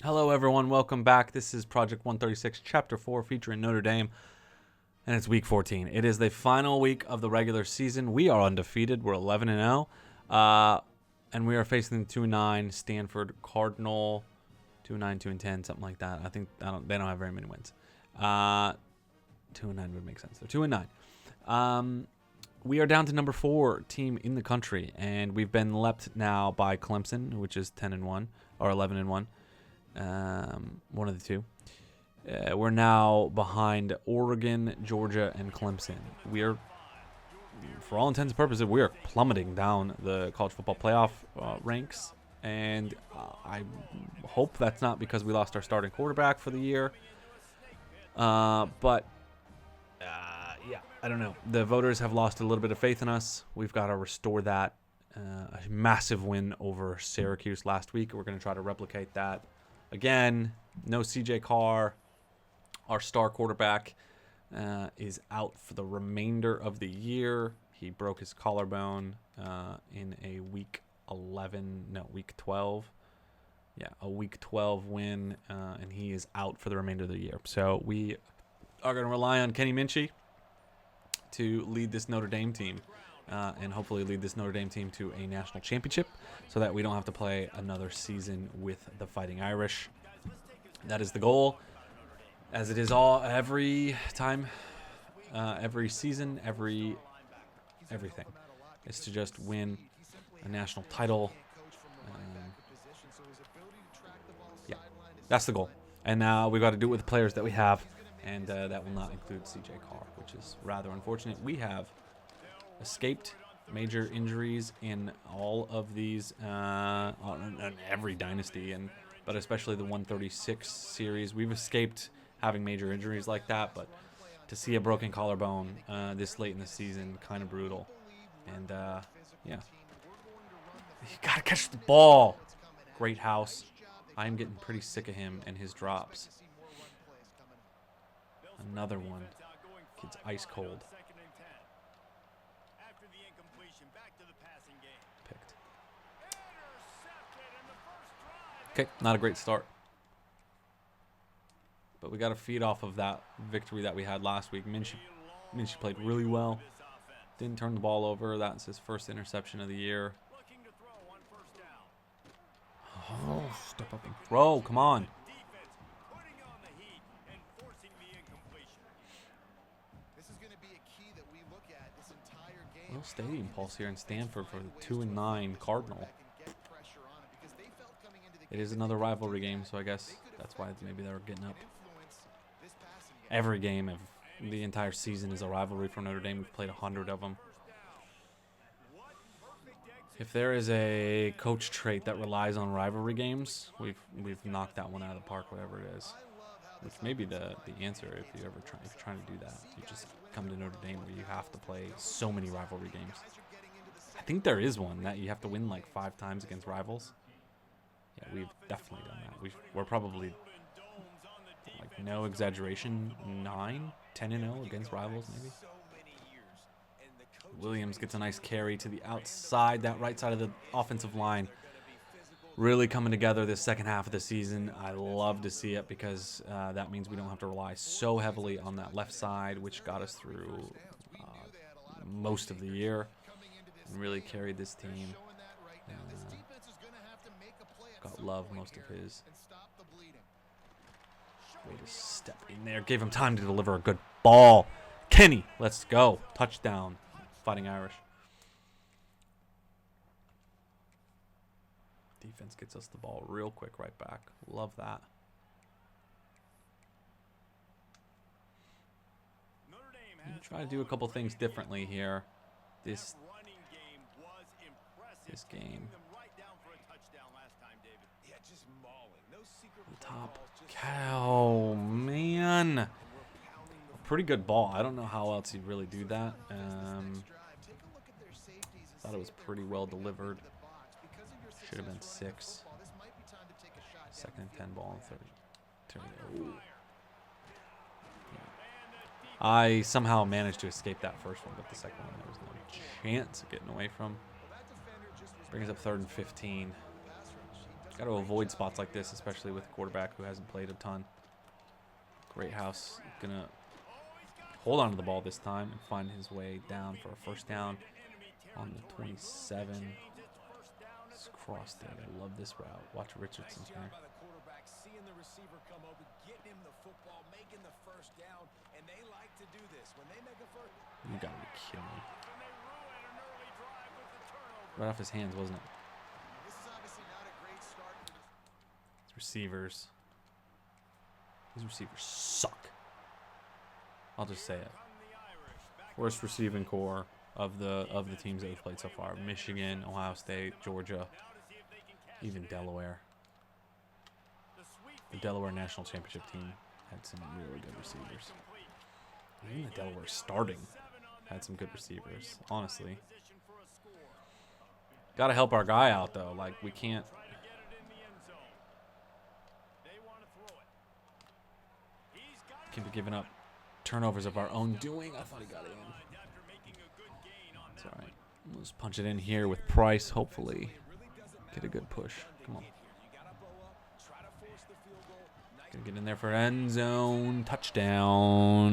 Hello, everyone. Welcome back. This is Project 136, Chapter 4, featuring Notre Dame, and it's Week 14. It is the final week of the regular season. We are undefeated. We're 11-0, and we are facing the 2-9 Stanford Cardinal, 2-9, 2-10, something like that. They don't have very many wins. 2-9 would make sense. They're 2-9. We are down to number 4 team in the country, and we've been leapt now by Clemson, which is 10-1 or 11-1. One of the two. We're now behind Oregon, Georgia, and Clemson. We are, for all intents and purposes, we are plummeting down the college football playoff ranks, and I hope that's not because we lost our starting quarterback for the year. But yeah, I don't know. The voters have lost a little bit of faith in us. We've got to restore that. A massive win over Syracuse last week. We're going to try to replicate that. Again, no CJ Carr. Our star quarterback is out for the remainder of the year. He broke his collarbone in a week 12. Yeah, a week 12 win, and he is out for the remainder of the year. So we are going to rely on Kenny Minchie to lead this Notre Dame team. And hopefully lead this Notre Dame team to a national championship so that we don't have to play another season with the Fighting Irish. That is the goal, as it is every time, every season, everything. Is to just win a national title. Yeah, that's the goal. And now we've got to do it with the players that we have, and that will not include CJ Carr, which is rather unfortunate. We have escaped major injuries in all of these, in every dynasty, but especially the 136 series. We've escaped having major injuries like that, but to see a broken collarbone this late in the season, kind of brutal. And yeah, you gotta catch the ball. Great house. I'm getting pretty sick of him and his drops. Another one. Kid's ice cold. Picked. Okay, not a great start. But we got to feed off of that victory that we had last week. Minchie played really well. Didn't turn the ball over. That's his first interception of the year. Oh, step up and throw. Come on. Little stadium pulse here in Stanford for the 2-9 Cardinal. It is another rivalry game, so I guess that's why maybe they're getting up. Every game of the entire season is a rivalry for Notre Dame. We've played 100 of them. If there is a coach trait that relies on rivalry games, we've knocked that one out of the park, whatever it is. Which may be the answer if you're trying to do that. You just come to Notre Dame where you have to play so many rivalry games. I think there is one that you have to win like 5 times against rivals. Yeah, we've definitely done that. We're probably, like, no exaggeration, 10-0 against rivals maybe. Williams gets a nice carry to the outside, that right side of the offensive line. Really coming together this second half of the season. I love to see it because that means we don't have to rely so heavily on that left side, which got us through most of the year and really carried this team. Got Love most of his. Way to step in there. Gave him time to deliver a good ball. Kenny, let's go. Touchdown. Fighting Irish. Defense gets us the ball real quick right back. Love that. Try to do a couple things differently here. This game. The top. Oh, man. Pretty good ball. I don't know how else he'd really do that. Thought it was pretty well delivered. Should have been 6. 2nd and 10 ball and 30. Ooh. I somehow managed to escape that first one, but the second one there was no chance of getting away from. Brings up 3rd and 15. Got to avoid spots like this, especially with a quarterback who hasn't played a ton. Great House gonna hold on to the ball this time and find his way down for a first down on the 27. It's crossed it. I love this route. Watch Richardson here. You gotta be kidding me. Right off his hands, wasn't it? These receivers. These receivers suck. I'll just say it. Worst receiving core of the teams that we've played so far. Michigan, Ohio State, Georgia, even Delaware. The Delaware National Championship team had some really good receivers. Even the Delaware starting had some good receivers, honestly. Got to help our guy out, though. Like, we can't. Can't be giving up turnovers of our own doing. I thought he got it in. It's all right. Let's punch it in here with Price, hopefully. Get a good push. Come on. Gonna get in there for end zone. Touchdown.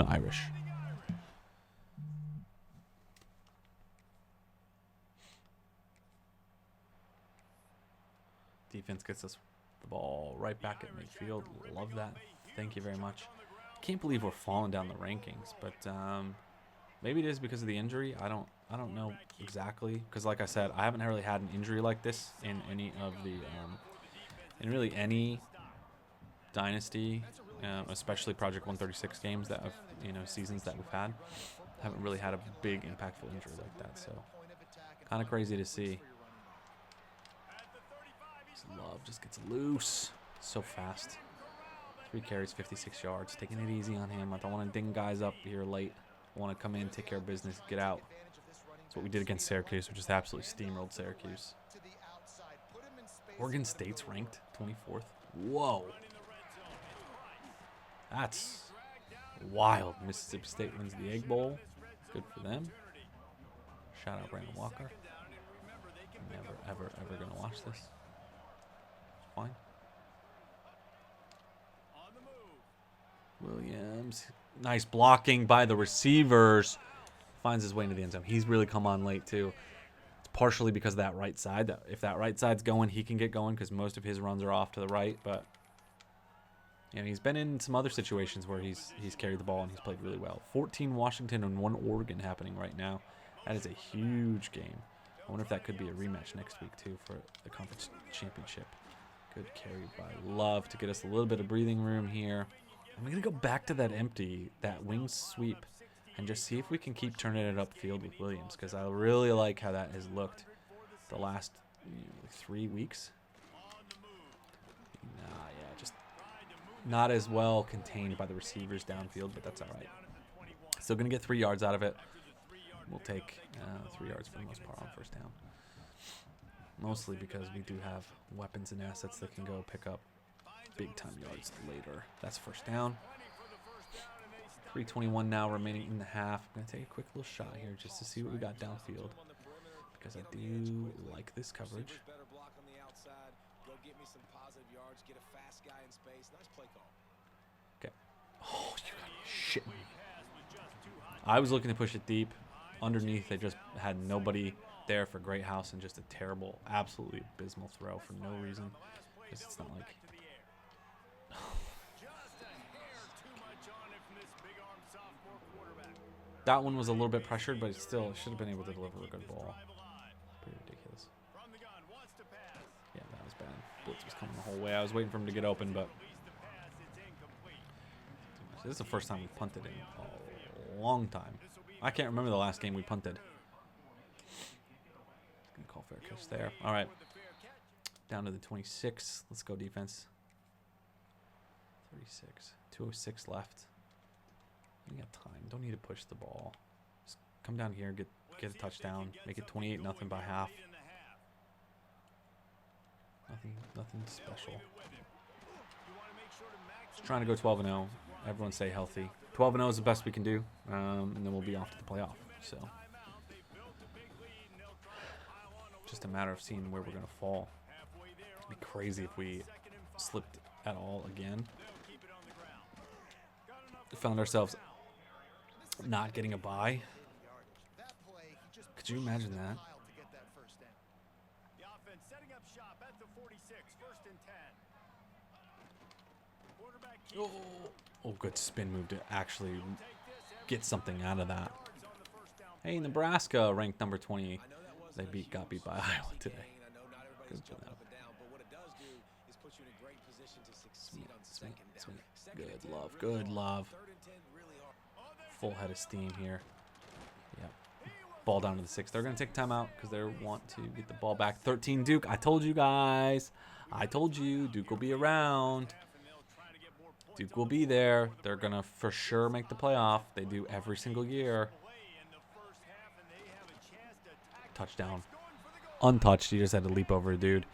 Irish. Defense gets us the ball right back at midfield. Love that. Thank you very much. Can't believe we're falling down the rankings, but maybe it is because of the injury. I don't know exactly, because like I said, I haven't really had an injury like this in any of the in really any dynasty, especially Project 136 games that have, seasons that we've had. Haven't really had a big impactful injury like that, so kind of crazy to see. Love just gets loose so fast. 3 carries, 56 yards. Taking it easy on him. I don't want to ding guys up here late. I want to come in, take care of business, get out. That's what we did against Syracuse. We just absolutely steamrolled Syracuse. Oregon State's ranked 24th. Whoa. That's wild. Mississippi State wins the Egg Bowl. Good for them. Shout out Brandon Walker. Never, ever, ever going to watch this. Fine. Williams. Nice blocking by the receivers. Finds his way into the end zone. He's really come on late, too. It's partially because of that right side. If that right side's going, he can get going because most of his runs are off to the right. But he's been in some other situations where he's carried the ball and he's played really well. 14 Washington and 1 Oregon happening right now. That is a huge game. I wonder if that could be a rematch next week, too, for the conference championship. Good carry by Love to get us a little bit of breathing room here. I'm going to go back to that wing sweep, and just see if we can keep turning it upfield with Williams, because I really like how that has looked the last 3 weeks. Just not as well contained by the receivers downfield, but that's all right. Still going to get 3 yards out of it. We'll take 3 yards for the most part on first down. Mostly because we do have weapons and assets that can go pick up big-time yards later. That's first down. 3:21 now remaining in the half. I'm going to take a quick little shot here just to see what we got downfield, because I do like this coverage. Okay. Oh, you got shit me. I was looking to push it deep. Underneath, they just had nobody there for Great House, and just a terrible, absolutely abysmal throw for no reason. Because it's not like... That one was a little bit pressured, but it still should have been able to deliver a good ball. Pretty ridiculous. Yeah, that was bad. Blitz was coming the whole way. I was waiting for him to get open, but... This is the first time we've punted in a long time. I can't remember the last game we punted. Gonna call fair catch there. All right. Down to the 26. Let's go defense. 36. 2:06 left. We got time. Don't need to push the ball. Just come down here, get a touchdown, make it 28-0 by half. Nothing special. Just trying to go 12-0. Everyone stay healthy. 12-0 is the best we can do, and then we'll be off to the playoff. So just a matter of seeing where we're going to fall. It'd be crazy if we slipped at all again. We found ourselves not getting a bye. Could you imagine that? Oh, good spin move to actually get something out of that. Hey, Nebraska ranked number 20. They got beat by Iowa today. Good love. Good love. Full head of steam here. Yep. Ball down to the 6. They're going to take timeout because they want to get the ball back. 13 Duke. I told you guys. I told you. Duke will be around. Duke will be there. They're going to for sure make the playoff. They do every single year. Touchdown. Untouched. He just had to leap over a dude.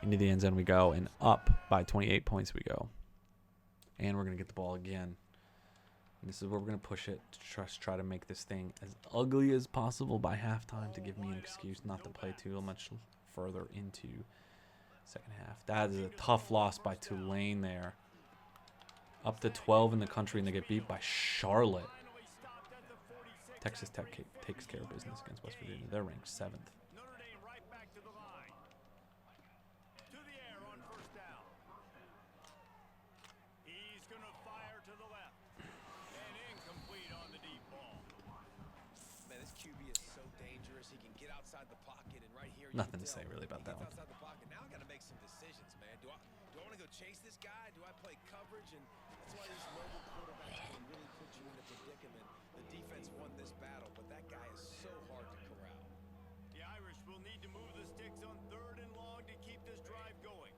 Into the end zone we go. And up by 28 points we go. And we're going to get the ball again. And this is where we're going to push it to try to make this thing as ugly as possible by halftime to give me an excuse not to play too much further into second half. That is a tough loss by Tulane there. Up to 12 in the country, and they get beat by Charlotte. Texas Tech takes care of business against West Virginia. They're ranked 7th. Nothing to say really about that one. Now I got to make some decisions, man. Do I want to go chase this guy? Do I play coverage? And that's why these mobile quarterbacks can really put you in a predicament. The defense won this battle, but that guy is so hard to corral. The Irish will need to move the sticks on 3rd and long to keep this drive going.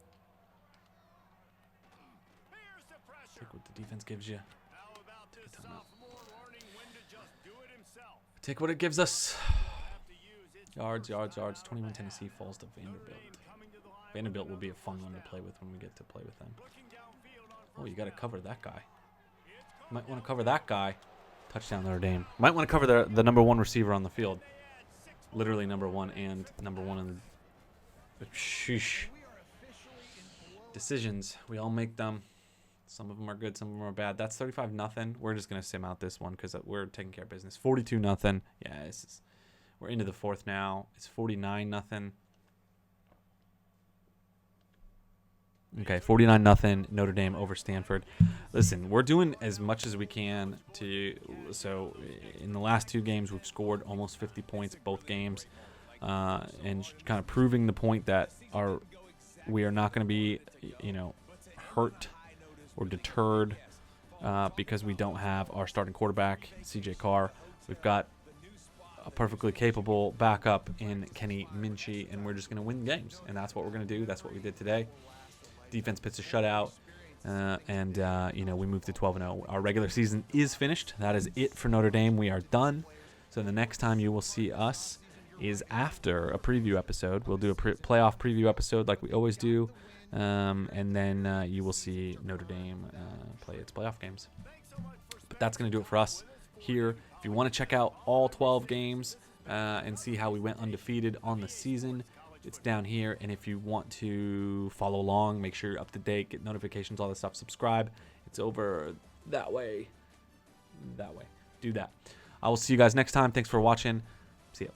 Here's the pressure. Take what the defense gives you. How about this sophomore learning when to just do it himself? Take what it gives us. Yards. 21 Tennessee falls to Vanderbilt. Vanderbilt will be a fun one to play with when we get to play with them. Oh, you got to cover that guy. Might want to cover that guy. Touchdown Notre Dame. Might want to cover the number 1 receiver on the field. Literally number 1 and number 1 in the... Sheesh. Decisions. We all make them. Some of them are good. Some of them are bad. That's 35-0. We're just going to sim out this one because we're taking care of business. 42-0. Yeah, this is... We're into the 4th now. It's 49-0. Okay, 49-0. Notre Dame over Stanford. Listen, we're doing as much as we can to. So in the last 2 games, we've scored almost 50 points both games, and kind of proving the point that we are not going to be, hurt or deterred because we don't have our starting quarterback, C.J. Carr. We've got a perfectly capable backup in Kenny Minchie, and we're just going to win games. And that's what we're going to do. That's what we did today. Defense pits a shutout, and we move to 12-0. Our regular season is finished. That is it for Notre Dame. We are done. So the next time you will see us is after a preview episode. We'll do a playoff preview episode like we always do, and then you will see Notre Dame play its playoff games. But that's going to do it for us here. If you want to check out all 12 games and see how we went undefeated on the season, it's down here. And if you want to follow along, make sure you're up to date, get notifications, all that stuff, subscribe. It's over that way. Do that. I will see you guys next time. Thanks for watching. See ya.